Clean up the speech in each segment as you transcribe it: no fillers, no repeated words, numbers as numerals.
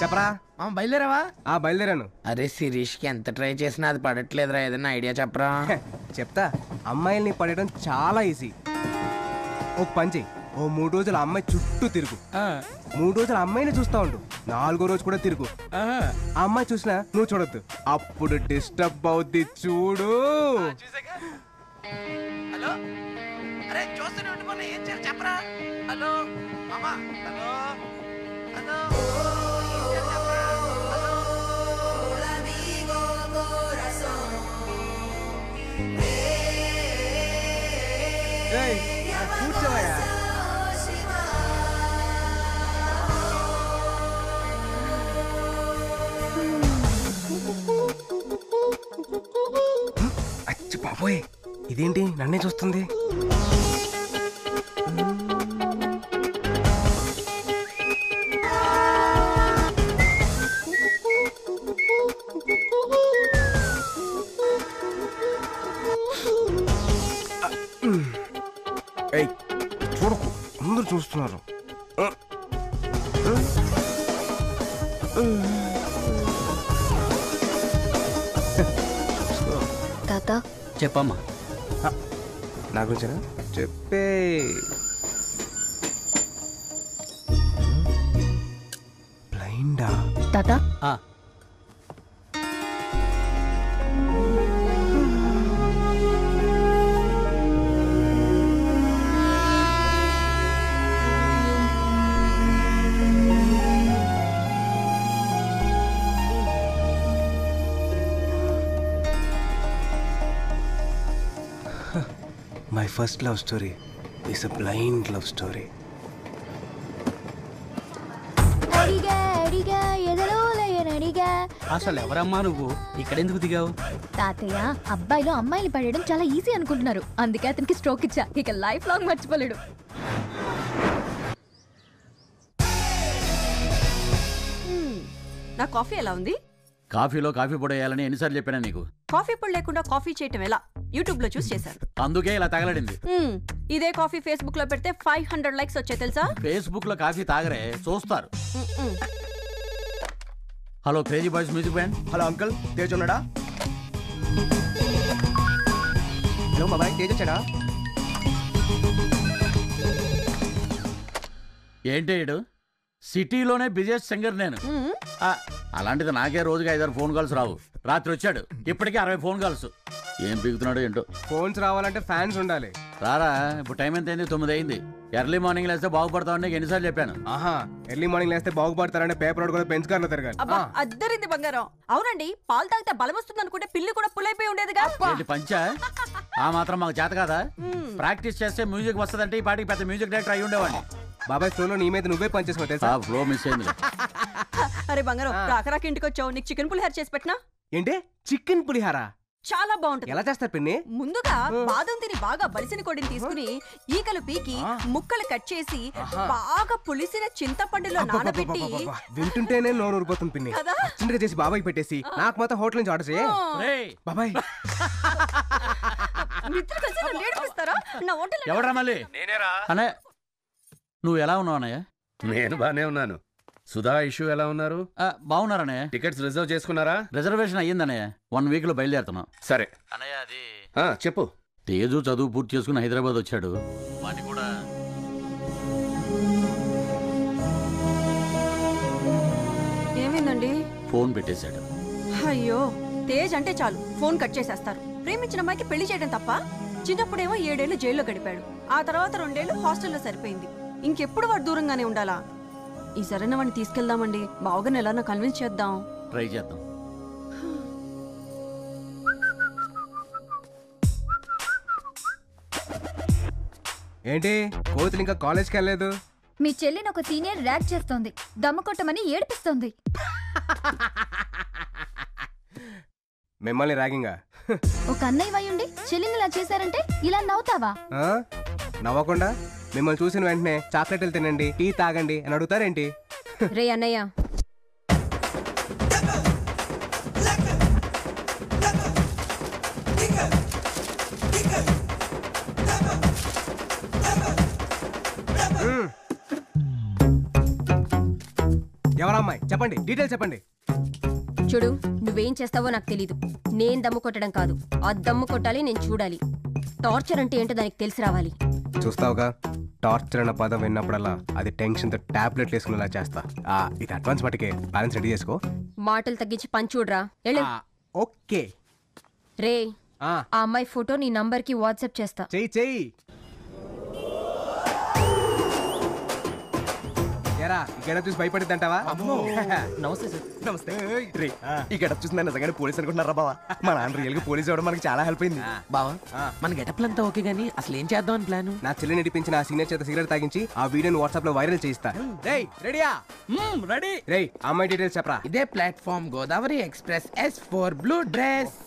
చెప్పరా. బయలుదేరావా? బయలుదేరాను. అరే శిరీష్కి ఎంత ట్రై చేసినా అది పడట్లేదురా, ఏదైనా ఐడియా చెప్పరా. చెప్తా. అమ్మాయిల్ని పడేయడం చాలా ఈజీ. ఒక పని చెయ్యి, ఓ 3 రోజులు అమ్మాయి చుట్టూ తిరుగు. 3 రోజులు అమ్మాయిని చూస్తా ఉండు. 4వ రోజు కూడా తిరుగు. ఆ అమ్మాయి చూసినా నువ్వు చూడొద్దు, అప్పుడు డిస్టర్బ్ అవుద్ది. చూడు. హలో, అరే చూస్తూనే ఉండిపోయినా ఏం చేయాలి చెప్పరా. హలో మామా, హలో హలో కూర్చోవయ్యా. అచ్చి బాబోయ్, ఇదేంటి నన్నే చూస్తుంది? ఏయ్ చూడకు, అందరూ చూస్తున్నారు. తాత చెప్పమ్మా. నా గురించేనా? చెప్పే. బ్లైండా? తాత My first love story is a blind love story. అసలు ఎవరమ్మా నువ్వు? ఇక్కడెందుకు దిగావు? తాతయ్య, అబ్బాయిలు అమ్మాయిలు పడేయడం చాలా ఈజీ అనుకుంటున్నారు, అందుకే అతనికి స్ట్రోక్ ఇచ్చా. ఇక లైఫ్ లాంగ్ మర్చిపోలేడు. నా కాఫీ ఎలా ఉంది? కాఫీలో కాఫీ పొడి వేయాలని ఎన్నిసార్లు చెప్పానా నీకు? కాఫీ పొడి లేకుండా కాఫీ చేయటం ఎలా? యూట్యూబ్ లో చూసి చేశాను. అందుకే ఇలా తగలడింది. ఇదే కాఫీ ఫేస్బుక్ లో పెడితే 500 లైక్స్ వచ్చాయి తెలుసా? ఫేస్బుక్ లో కాఫీ తాగరే, చూస్తారు. Hello crazy boys music band. Hello uncle, Tej ఉన్నాడా? హలో బాబాయ్, తేజ్ వచ్చాడా? ఏంటి సిటీలోనే బిజియెస్ట్ సింగర్ నేను. అలాంటిది నాకే రోజుకి 5-6 ఫోన్ కాల్స్ రావు. రాత్రి వచ్చాడు, ఇప్పటికీ 60 ఫోన్ కాల్స్. ఏం పీకుతున్నాడు ఏంటో. ఫోన్స్ రావాలంటే ఫ్యాన్స్ ఉండాలి. రారా, ఇప్పుడు టైం ఎంత అయింది? 9 అయింది. ఎర్లీ మార్నింగ్ లేస్తే బాగుపడతావు నీకు ఎన్నిసార్లు చెప్పాను. ఎర్లీ మార్నింగ్ లేస్తే బాగుపడతారంటే పేపర్ రోడ్ కూడా బెంచ్ కార్లో తిరగాలి. అద్దరింది బంగారం. అవునండి, పాలు తాగితే బలం వస్తుంది అనుకుంటే పిల్లి కూడా పుల్లైపోయి ఉండేదిగా. పంచా ఆ మాత్రం మాకు చేత కదా. ప్రాక్టీస్ చేస్తే మ్యూజిక్ వస్తుందంటే ఈ పాటికి పెద్ద మ్యూజిక్ డైరెక్టర్ అయి ఉండేవాడిని. బాబాయ్ ఫ్లోలో నీ మీద నువ్వే పనిచేసుకో తెలుసా. ఫ్లో మిస్ అయింది. అరే బంగారం, రాకరాకి ఇంటికి వచ్చావు, నీకు చికెన్ పులిహార చేసి పెట్టినా? ఏంటి చికెన్ పులిహార? చాలా బాగుంటుంది. ఎలా చేస్తారు పిన్ని? ముందుగా బాదం తిని బాగా బలిసిన కొడిని తీసుకుని ఈకలు పీకి ముక్కలు కట్ చేసి బాగా పులిసిన చింతపండులో నానబెట్టి. వింటుంటేనే నోరు ఊరిపోతుంది పిన్ని. చిన్నగా చేసి బాబాయ్ పెట్టేసి నాకు మాత్రం హోటల్ నుంచి ఆర్డర్ చేయ. బాబాయ్ మిత్రులు కలిసి నన్ను ఏడిపిస్తారా? నా హోటల్ ఎవడ్రా మళ్ళీ? అనే నువ్వు ఎలా ఉన్నావు అన్నయ్య? నేను బానే ఉన్నాను. సుధా ఇష్యూ ఎలా ఉన్నారు? బాగున్నారనే. టికెట్స్ రిజర్వ్ చేసుకున్నారా? రిజర్వేషన్ అయ్యిందన్నయ్య. 1 వీక్ లో బయలుదేరుతున్నాం. సరే అన్నయ్య, అది చెప్పు. తేజు చదువు పూర్తి చేసుకుని హైదరాబాద్ వచ్చాడు. వాడిని కూడా ఏమైందండి? ఫోన్ పెట్టేశాడు. అయ్యో, తేజ్ అంటే చాలు ఫోన్ కట్ చేసేస్తారు. ప్రేమించిన అమ్మాయికి పెళ్లి చేయడం తప్ప. చిన్నప్పుడేమో 7 ఏళ్లు జైల్లో గడిపాడు. ఆ తర్వాత 2 ఏళ్లు హాస్టల్లో సరిపోయింది. ఇంకెప్పుడు వాడు దూరంగానే ఉండాలా? ఈ సరైన వాడిని తీసుకెళ్దామండి. బావగారిని ఎలా కన్విన్స్ చేద్దాం. ట్రై చేద్దాం. ఏంటి కోతులు ఇంకా కాలేజ్కి వెళ్ళలేదు? మీ చెల్లిని ఒక సీనియర్ ర్యాక్ చేస్తోంది, దమ్ము కొట్టమని ఏడిపిస్తోంది. మిమ్మల్ని ర్యాగింగా? ఒక అన్నయ్య వయ్యుండి చెల్లిని ఇలా చేశారంటే ఇలా నవ్వుతావా? నవ్వకుండా మిమ్మల్ని చూసిన వెంటనే చాక్లెట్లు తినండి, టీ తాగండి అని అడుగుతారేంటి? రే అన్నయ్య, ఎవరా అమ్మాయి చెప్పండి, డీటెయిల్స్ చెప్పండి. చూడు, నువ్వేం చేస్తావో నాకు తెలీదు. నేను దమ్ము కొట్టడం కాదు, ఆ దమ్ము కొట్టాలి, నేను చూడాలి. టార్చర్ అంటే ఏంటో దానికి తెలిసి రావాలి. చూస్తావుగా, టార్చర్ అన్న పదం విన్నప్పుడల్లా అది టెన్షన్తో టాబ్లెట్లు వేసుకునేలా చేస్తా. ఇది అడ్వాన్స్ మటుకే, బ్యాలెన్స్ రెడీ చేసుకో. మాటలు తగ్గించి పని చూడరా. ఓకే రే, ఆ అమ్మాయి ఫోటో నీ నంబర్కి వాట్సాప్ చేస్తా. చెయ్యి. ఎరా ఈ గడప చూసి భయపడిద్ది అంటావా? నమస్తే సార్. నమస్తే. ఈ గెటప్ చూసి నన్ను నిజంగానే పోలీస్ అనుకుంటున్నారా బావా? మా నాన్న రియల్ గా పోలీస్ అవ్వడం మనకి చాలా హెల్ప్ అయింది బావా. మన గెటప్లంతా ఓకే గానీ అసలు ఏం చేద్దాం అని ప్లాన్? నా చెల్లి నడిపించిన ఆ సీనియర్ చేత సిగరెట్ తాగించి ఆ వీడియోని వాట్సాప్ లో వైరల్ చేయిస్తా. రెడీయా? రెడీ. రేయ్ అమ్మాయి డీటెయిల్స్ చెప్పరా. ఇదే platform Godavari express S4 blue dress.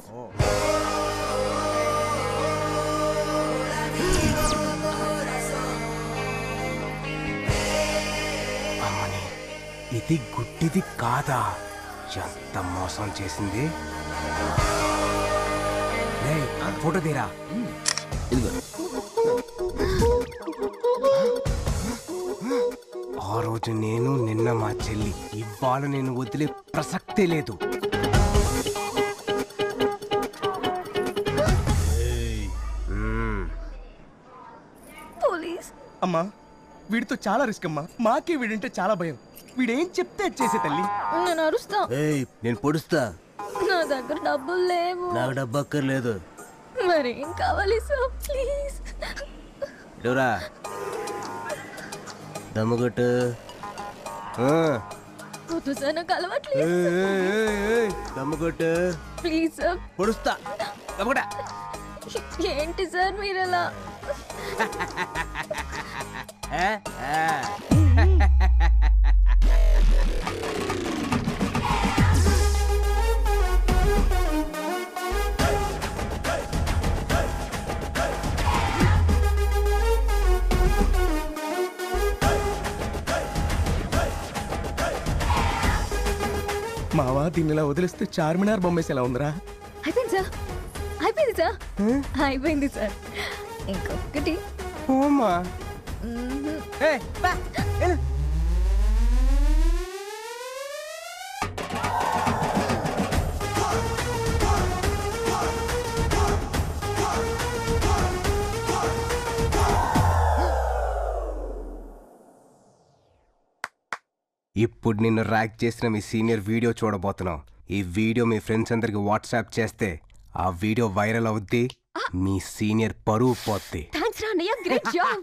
అమ్మని ఇది గుడ్డిది కాదా? ఎంత మోసం చేసింది. రేయ్ ఫోటో తీరా. ఆ రోజు నేను, నిన్న మా చెల్లి, ఇవాళ నేను వదిలే ప్రసక్తే లేదు. పోలీస్ అమ్మా వీడితో చాలా రిస్క్ అమ్మా. మాకే వీడంటే చాలా భయం. వీడేం చెప్తే చేసే తల్లి. నేను అరుస్తా. నేను పొడుస్తా. నా దగ్గర డబ్బులు లేవు. నాకు డబ్బు అక్కర్లేదు. మరేం కావాలి సార్ ప్లీజ్? డోరా దమ్ముగొట్టు. వద్దు సార్, నాకు అలవాట్లేదు. దమ్ముగొట్టు. Please sir. పొడుస్తా. దమ్ముగొట్ట. ఏంటి సార్ మీరు ఎలా? మావా దీన్ని ఇలా వదిలేస్తే చార్మినార్ బొమ్మేసి ఎలా ఉందిరా? అయిపోయింది సార్, అయిపోయింది సార్, అయిపోయింది సార్. ఇంకొకటి. ఓమా ఇప్పుడు నిన్ను ర్యాక్ చేసిన మీ సీనియర్ వీడియో చూడబోతున్నావు. ఈ వీడియో మీ ఫ్రెండ్స్ అందరికి వాట్సాప్ చేస్తే ఆ వీడియో వైరల్ అవుద్ది, మీ సీనియర్ పరువు పోద్ది. థాంక్స్ రా అన్నయ్య, గ్రేట్ జాబ్.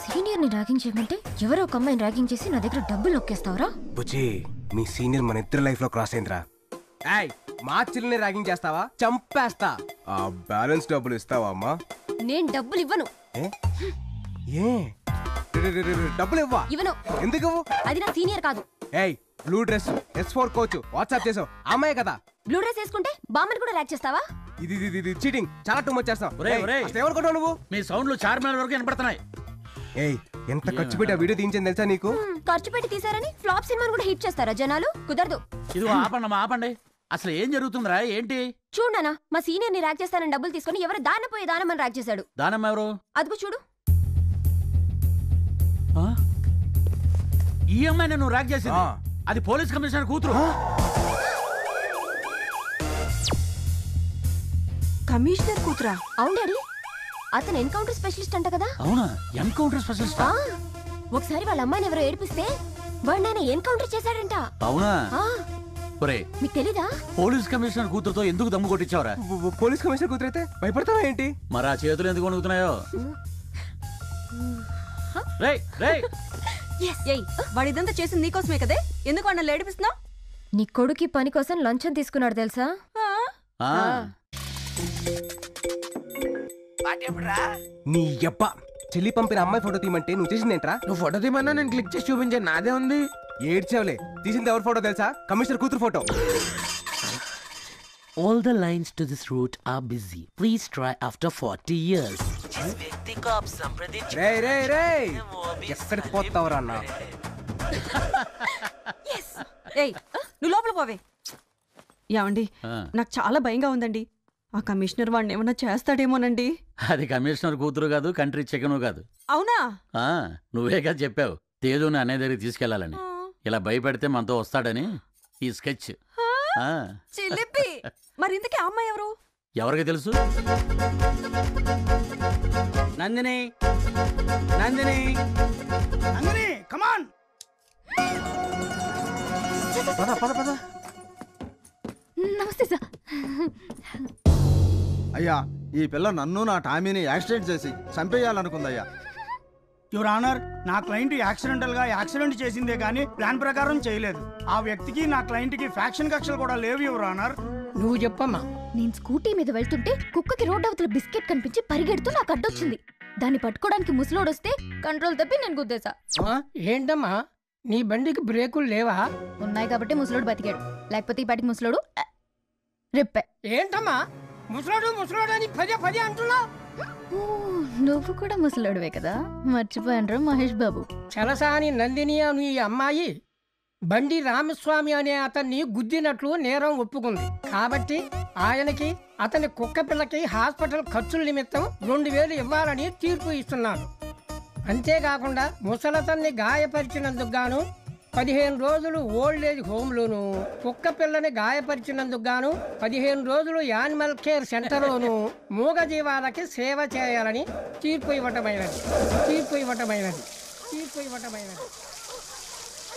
సీనియర్ ని ర్యాగింగ్ చేయమంటే ఎవరో ఒక అమ్మాయిని ర్యాగింగ్ చేసి నా దగ్గర డబ్బులు నొక్కేస్తావరా? బుజ్జి, మీ సీనియర్ మన ఇద్దరు లైఫ్ లో క్రాస్ అయిందిరా. మా చెల్లిని ర్యాగింగ్ చేస్తావా? చంపేస్తా. ఆ బ్యాలెన్స్ డబ్బులు ఇస్తావా అమ్మా? నేను డబ్బులు ఇవ్వను. డబ్బులు ఇవ్వా? ఇవ్వను. ఎందుకు ఇవ్వు? అది నా సీనియర్ కాదు. Blue dress S4 coach WhatsApp చేసావు, అమ్మాయి కదా. బ్లూ డ్రెస్ వేసుకుంటే బామ్మని కూడా ర్యాక్ చేస్తావా? ఇది చీటింగ్, చాలా టూ మచ్ చేస్తావు. ఏమనుకుంటావు నువ్వు? మీ సౌండ్లు చార్మినార్ వరకు వినపడుతున్నాయి. ఎంత ఖర్చు పెట్టి ఆ వీడియో తీయించింది తెలుసా నీకు? ఖర్చు పెట్టి తీసారని ఫ్లాప్ సినిమాను కూడా హిట్ చేస్తారా జనాలు? కుదరదు. ఇది ఆపండి. అసలు ఏం జరుగుతుందిరా? ఏంటి? చూడనా, మా సీనియర్ ని ర్యాక్ చేస్తానని డబ్బులు తీసుకుని ఎవరు దానపోయే దానమని ర్యాక్ చేశాడు. దానమ్మ ఎవరు? అదిగో చూడు. ఈ అమ్మాయి నువ్వు ర్యాక్ చేసింది? అది పోలీస్ కమిషనర్ కూతురు. కమిషనర్ కూతురా? అవును డాడీ, అతను ఎన్కౌంటర్ స్పెషలిస్ట్ అంట కదా. అవునా? Encounter specialist? ఒకసారి వాళ్ళ అమ్మాయిని ఎవరో ఏడిపిస్తే వాడు ఆయన ఎన్కౌంటర్ చేశాడంట. అవునా? మీకు తెలీదా? పోలీస్ కమిషనర్ కూతురుతో ఎందుకు దమ్ము కొట్టించావరా? పోలీస్ కమిషనర్ కూతురు అయితే భయపడతావా ఏంటి? మరి ఆ చేతులు ఎందుకు వణుకుతున్నాయో? వాడిదంతా చేసింది నీకోసమే కదే, ఎందుకు వాడిని ఏడిపిస్తున్నావు? నీ కొడుకి పని కోసం లంచం తీసుకున్నాడు తెలుసా? నీ యబ్బ చెల్లి పంపిన అమ్మాయి ఫోటో తీయమంటే నువ్వు చేసిందేంట్రా? నువ్వు ఫోటో తీయమన్నా నేను క్లిక్ చేసి చూపించాను, నాదే ఉంది. ఏడ్చావులే. తీసింది ఎవరి ఫోటో తెలుసా? కమిషనర్ కూతురు photo. All the lines to this route are busy. Please try after 40 years. రేయ్ ఎక్కడికి పోతావురా అన్న? నువ్వు లోపల పోవే. ఏమండి, నాకు చాలా భయంగా ఉందండి. ఆ కమిషనర్ వాడిని ఏమన్నా చేస్తాడేమోనండి. అది కమిషనర్ కూతురు కాదు, కంట్రీ చికెను కాదు. అవునా? ఆ, నువ్వే కదా చెప్పావు తేజుని అనే దగ్గరికి తీసుకెళ్లాలని. ఇలా భయపెడితే మనతో వస్తాడని ఈ స్కెచ్. చిలిపి. మరి ఇంతకీ ఆ అమ్మాయి ఎవరు? ఎవరికి తెలుసు? నందిని, నందిని, నందిని, కమాన్. పద పద పద. నమస్తే సార్. అయ్యా, ఈ పిల్ల నన్ను నా టామీని యాక్సిడెంట్ చేసి చంపేయాలనుకుందయ్యా. యువర్ ఆనర్, నా క్లయింట్ యాక్సిడెంటల్ గా యాక్సిడెంట్ చేసిందే కానీ ప్లాన్ ప్రకారం చేయలేదు. ఆ వ్యక్తికి నా క్లయింట్ కి ఫ్యాక్షన్ కక్షలు కూడా లేవు యువర్ ఆనర్. నువ్వు చెప్పమ్మా. నేను స్కూటీ మీద వెళ్తుంటే కుక్కకి రోడ్ అవతల బిస్కెట్ కనిపించి పరిగెడుతూ నాకు అడ్డొచ్చింది. దాన్ని పట్టుకోవడానికి ముసలోడొస్తే కంట్రోల్ తప్పి నేను గుద్దేశా. ఏంటమ్మా, నీ బండికి బ్రేకులు లేవా? ఉన్నాయి కాబట్టి ముసలోడు బతికాడు, లేకపోతే ఈ పాటికి ముసలోడు రిప్పే. ఏంటమ్మా ముసలోడు ముసలోడు అని పదే పదే అంటున్నావు? నువ్వు కూడా ముసలోడువే కదా, మర్చిపోయాను మహేష్ బాబు. చలసాని నందిని అని ఈ అమ్మాయి బండి రామస్వామి అనే అతన్ని గుద్దినట్లు నేరం ఒప్పుకుంది. కాబట్టి ఆయనకి అతని కుక్క పిల్లకి హాస్పిటల్ ఖర్చుల నిమిత్తం 2000 ఇవ్వాలని తీర్పు ఇస్తున్నాను. అంతేకాకుండా ముసలతన్ని గాయపరిచినందుకు గాను 15 రోజులు ఓల్డ్ ఏజ్ హోమ్లోను, కుక్క పిల్లని గాయపరిచినందుకు గాను 15 రోజులు యానిమల్ కేర్ సెంటర్లోను మూగజీవాలకి సేవ చేయాలని తీర్పు ఇవ్వటమైనది.